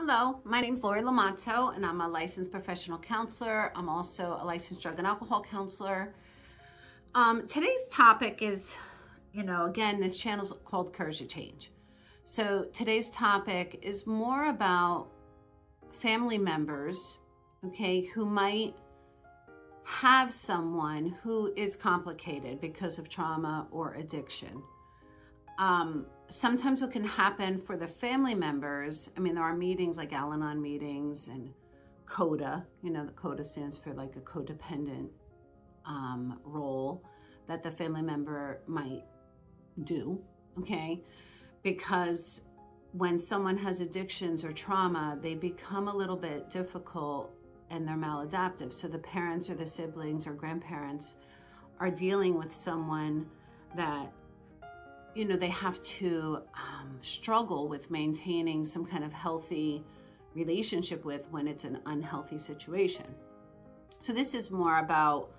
Hello, my name is Lori Lamato, and I'm a licensed professional counselor. I'm also a licensed drug and alcohol counselor. Today's topic is, again, this channel is called Courage to Change. So today's topic is more about family members, okay, who might have someone who is complicated because of trauma or addiction. Sometimes what can happen for the family members, there are meetings like Al-Anon meetings and CODA, the CODA stands for like a codependent role that the family member might do, okay? Because when someone has addictions or trauma, they become a little bit difficult and they're maladaptive. So the parents or the siblings or grandparents are dealing with someone that they have to struggle with maintaining some kind of healthy relationship with when it's an unhealthy situation. So this is more about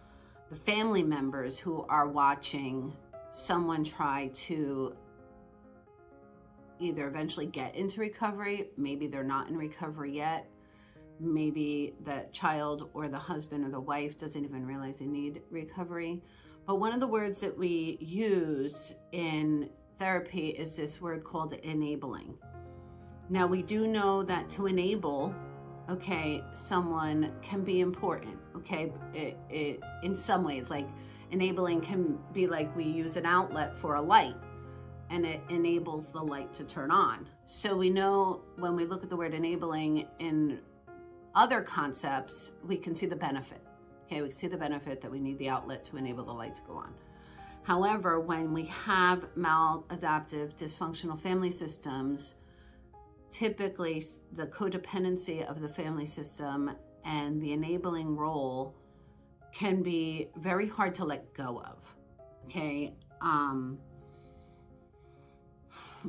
the family members who are watching someone try to either eventually get into recovery, maybe they're not in recovery yet, maybe the child or the husband or the wife doesn't even realize they need recovery. But one of the words that we use in therapy is this word called enabling. Now, we do know that to enable, someone can be important, It in some ways, like enabling can be like we use an outlet for a light and it enables the light to turn on. So we know when we look at the word enabling in other concepts, we can see the benefit. We can see the benefit that we need the outlet to enable the light to go on. However, when we have maladaptive, dysfunctional family systems, typically the codependency of the family system and the enabling role can be very hard to let go of.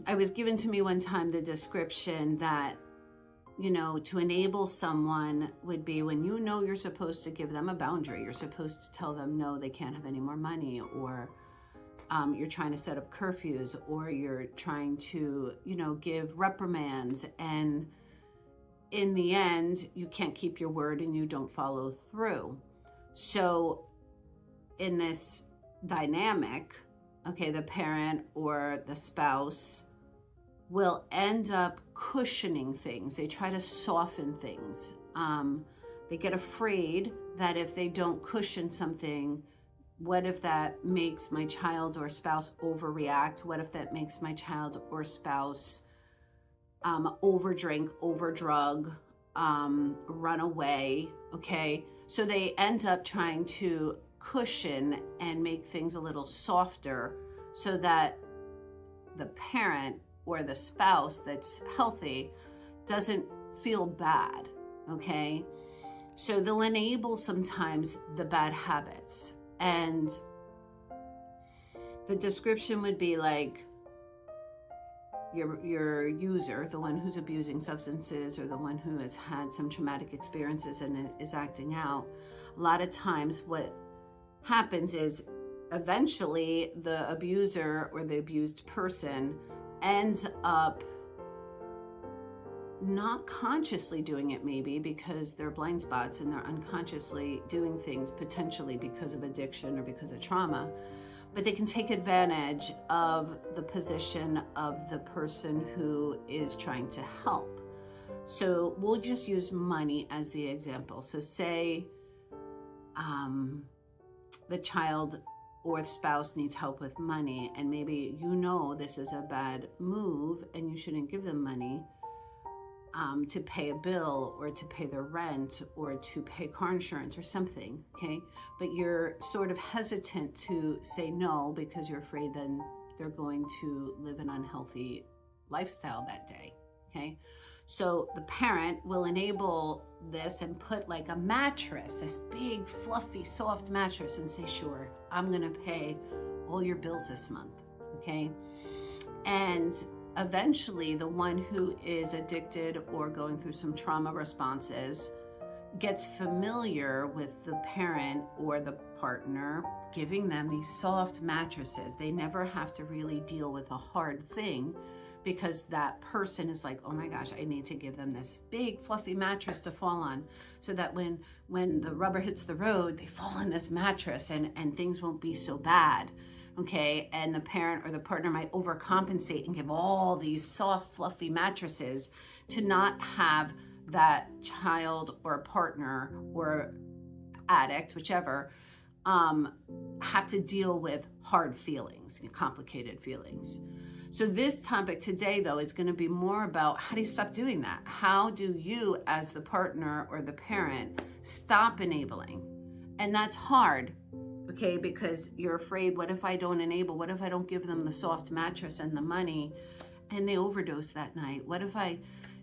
I was given to me one time the description that to enable someone would be when you're supposed to give them a boundary. You're supposed to tell them, no, they can't have any more money, or you're trying to set up curfews, or you're trying to, give reprimands. And in the end, you can't keep your word and you don't follow through. So in this dynamic, the parent or the spouse will end up cushioning things. They try to soften things. They get afraid that if they don't cushion something, what if that makes my child or spouse overreact? What if that makes my child or spouse overdrink, overdrug, run away? So they end up trying to cushion and make things a little softer so that the parent or the spouse that's healthy doesn't feel bad, So they'll enable sometimes the bad habits. And the description would be like your user, the one who's abusing substances or the one who has had some traumatic experiences and is acting out. A lot of times what happens is eventually the abuser or the abused person ends up not consciously doing it, maybe because they're blind spots and they're unconsciously doing things potentially because of addiction or because of trauma, but they can take advantage of the position of the person who is trying to help. So we'll just use money as the example. So say the child or the spouse needs help with money, and maybe this is a bad move and you shouldn't give them money to pay a bill or to pay their rent or to pay car insurance or something, But you're sort of hesitant to say no because you're afraid then they're going to live an unhealthy lifestyle that day, So the parent will enable this and put like a mattress, this big, fluffy, soft mattress, and say, sure, I'm going to pay all your bills this month, And eventually the one who is addicted or going through some trauma responses gets familiar with the parent or the partner giving them these soft mattresses. They never have to really deal with a hard thing because that person is like, oh my gosh, I need to give them this big fluffy mattress to fall on, so that when the rubber hits the road, they fall on this mattress and things won't be so bad. Okay, and the parent or the partner might overcompensate and give all these soft, fluffy mattresses to not have that child or partner or addict, whichever, have to deal with hard feelings, complicated feelings. So this topic today, though, is going to be more about how do you stop doing that? How do you, as the partner or the parent, stop enabling? And that's hard, okay, because you're afraid, what if I don't enable? What if I don't give them the soft mattress and the money and they overdose that night? What if I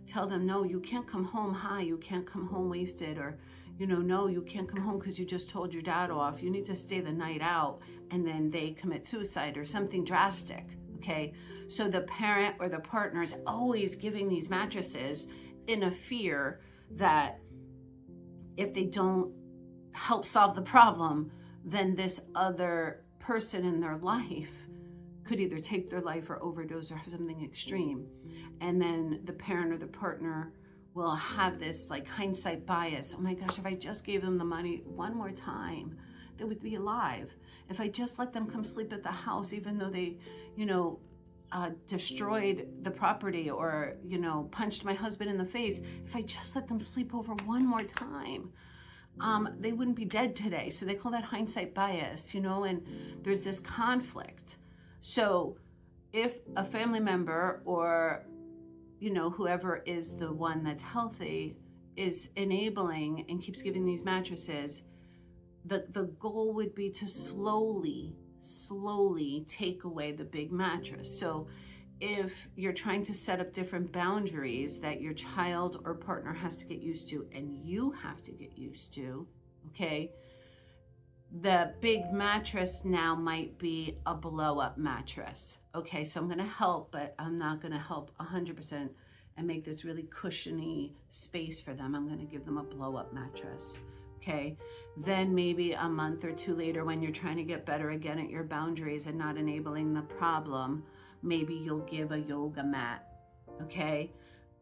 tell them, no, you can't come home high, you can't come home wasted, or, no, you can't come home because you just told your dad off, you need to stay the night out, and then they commit suicide or something drastic, okay? So the parent or the partner is always giving these mattresses in a fear that if they don't help solve the problem, then this other person in their life could either take their life or overdose or have something extreme. And then the parent or the partner will have this like hindsight bias. Oh my gosh, if I just gave them the money one more time, they would be alive. If I just let them come sleep at the house, even though they, destroyed the property or, punched my husband in the face, if I just let them sleep over one more time, they wouldn't be dead today. So they call that hindsight bias, and there's this conflict. So if a family member or, whoever is the one that's healthy is enabling and keeps giving these mattresses, the goal would be to slowly take away the big mattress. So if you're trying to set up different boundaries that your child or partner has to get used to and you have to get used to, okay, the big mattress now might be a blow-up mattress. Okay, so I'm going to help, but I'm not going to help 100% and make this really cushiony space for them. I'm going to give them a blow-up mattress. Okay, then maybe a month or two later, when you're trying to get better again at your boundaries and not enabling the problem, maybe you'll give a yoga mat. Okay,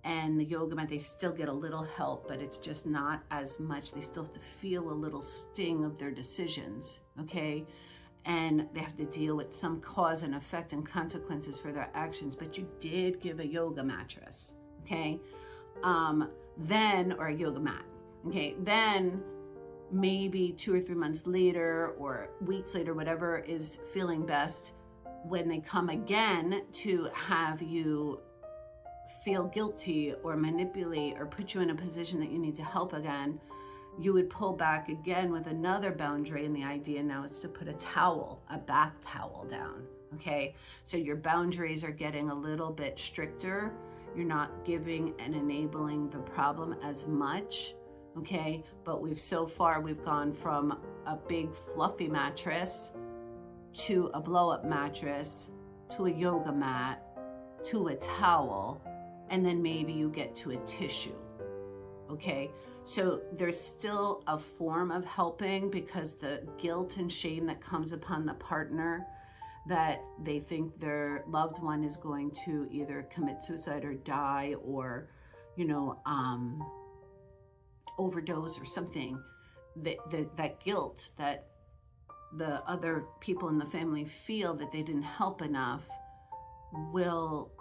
and the yoga mat, they still get a little help, but it's just not as much. They still have to feel a little sting of their decisions. Okay, and they have to deal with some cause and effect and consequences for their actions, but you did give a yoga mattress. Okay, then, or a yoga mat. Okay, then maybe 2 or 3 months later or weeks later, whatever is feeling best, when they come again to have you feel guilty or manipulate or put you in a position that you need to help again, you would pull back again with another boundary. And the idea now is to put a bath towel down. Okay, so your boundaries are getting a little bit stricter. You're not giving and enabling the problem as much. Okay, but we've gone from a big fluffy mattress to a blow-up mattress to a yoga mat to a towel, and then maybe you get to a tissue. Okay, so there's still a form of helping, because the guilt and shame that comes upon the partner, that they think their loved one is going to either commit suicide or die or, overdose or something, that guilt that the other people in the family feel that they didn't help enough will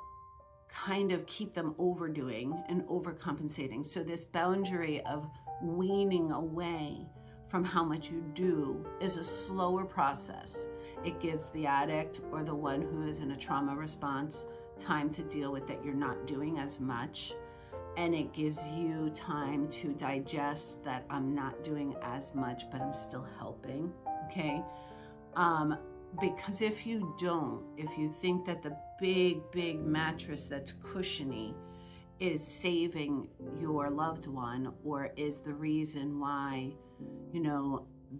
kind of keep them overdoing and overcompensating. So this boundary of weaning away from how much you do is a slower process. It gives the addict or the one who is in a trauma response time to deal with that you're not doing as much. And it gives you time to digest that I'm not doing as much, but I'm still helping, okay? Because if you think that the big mattress that's cushiony is saving your loved one or is the reason why,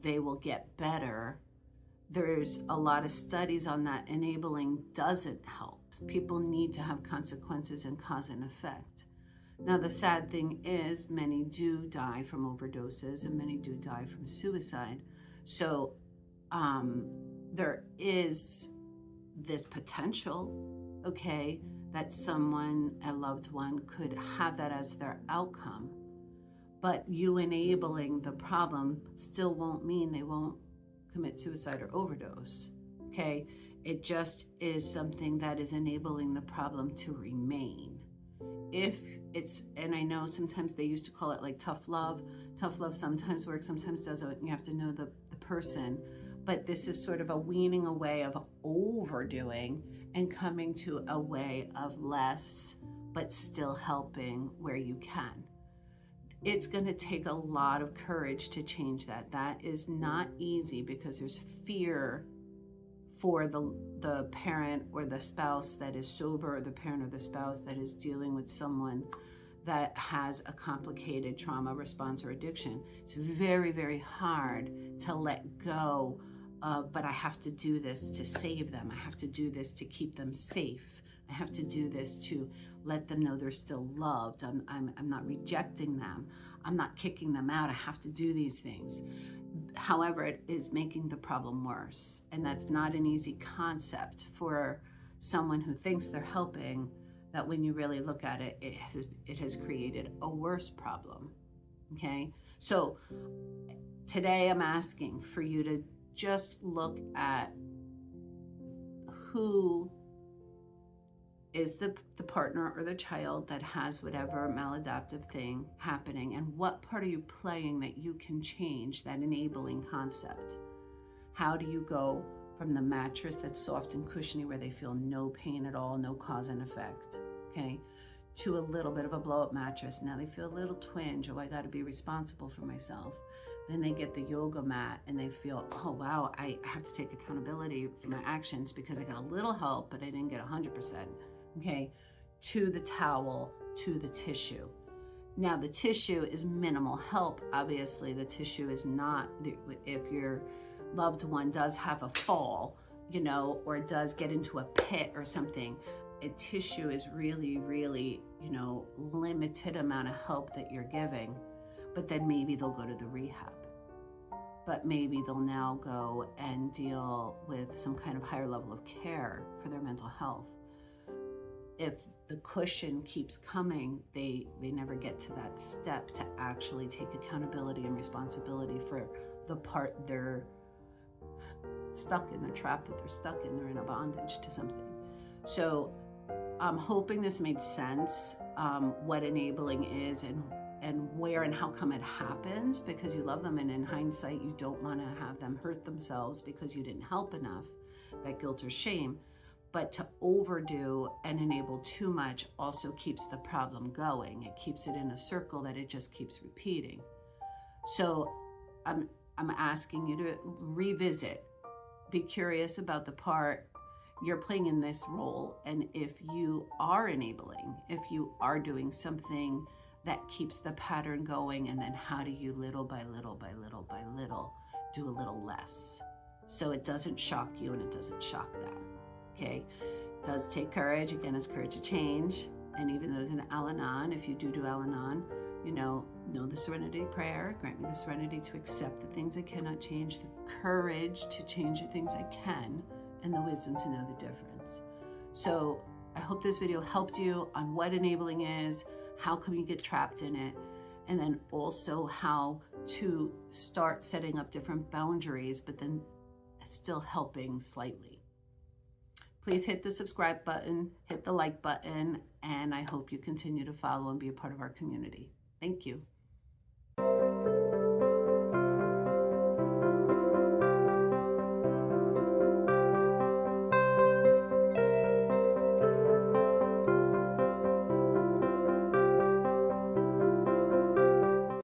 they will get better, there's a lot of studies on that. Enabling doesn't help. People need to have consequences and cause and effect. Now, the sad thing is many do die from overdoses and many do die from suicide. So there is this potential, okay, that someone, a loved one, could have that as their outcome. But you enabling the problem still won't mean they won't commit suicide or overdose. Okay? It just is something that is enabling the problem to remain. If it's, and I know sometimes they used to call it like tough love. Tough love sometimes works, sometimes doesn't. You have to know the person. But this is sort of a weaning away of overdoing and coming to a way of less, but still helping where you can. It's going to take a lot of courage to change that. That is not easy because there's fear for the parent or the spouse that is sober, or the parent or the spouse that is dealing with someone that has a complicated trauma response or addiction. It's very, very hard to let go of, but I have to do this to save them. I have to do this to keep them safe. I have to do this to let them know they're still loved. I'm not rejecting them. I'm not kicking them out. I have to do these things. However, it is making the problem worse. And that's not an easy concept for someone who thinks they're helping, that when you really look at it, it has created a worse problem. Okay? So today I'm asking for you to just look at who is the partner or the child that has whatever maladaptive thing happening, and what part are you playing that you can change that enabling concept. How do you go from the mattress that's soft and cushiony where they feel no pain at all, no cause and effect, okay, to a little bit of a blow-up mattress. Now they feel a little twinge. Oh, I got to be responsible for myself. Then they get the yoga mat and they feel, oh wow, I have to take accountability for my actions because I got a little help, but I didn't get 100%. Okay, to the towel, to the tissue. Now the tissue is minimal help. Obviously the tissue is not, if your loved one does have a fall, you know, or does get into a pit or something, a tissue is really, really, you know, limited amount of help that you're giving. But then maybe they'll go to the rehab. But maybe they'll now go and deal with some kind of higher level of care for their mental health. If the cushion keeps coming, they never get to that step to actually take accountability and responsibility for the part they're stuck in, the trap that they're stuck in. They're in a bondage to something. So I'm hoping this made sense, what enabling is and where and how come it happens, because you love them, and in hindsight you don't want to have them hurt themselves because you didn't help enough, that guilt or shame. But to overdo and enable too much also keeps the problem going. It keeps it in a circle that it just keeps repeating. So I'm asking you to revisit, be curious about the part you're playing in this role, and if you are enabling, if you are doing something that keeps the pattern going, and then how do you little by little by little by little do a little less so it doesn't shock you and it doesn't shock them. Okay, it does take courage. Again, it's courage to change. And even those in Al-Anon, if you do Al-Anon, you know the Serenity Prayer. Grant me the serenity to accept the things I cannot change, the courage to change the things I can, and the wisdom to know the difference. So I hope this video helped you on what enabling is, how come you get trapped in it, and then also how to start setting up different boundaries, but then still helping slightly. Please hit the subscribe button, hit the like button, and I hope you continue to follow and be a part of our community. Thank you.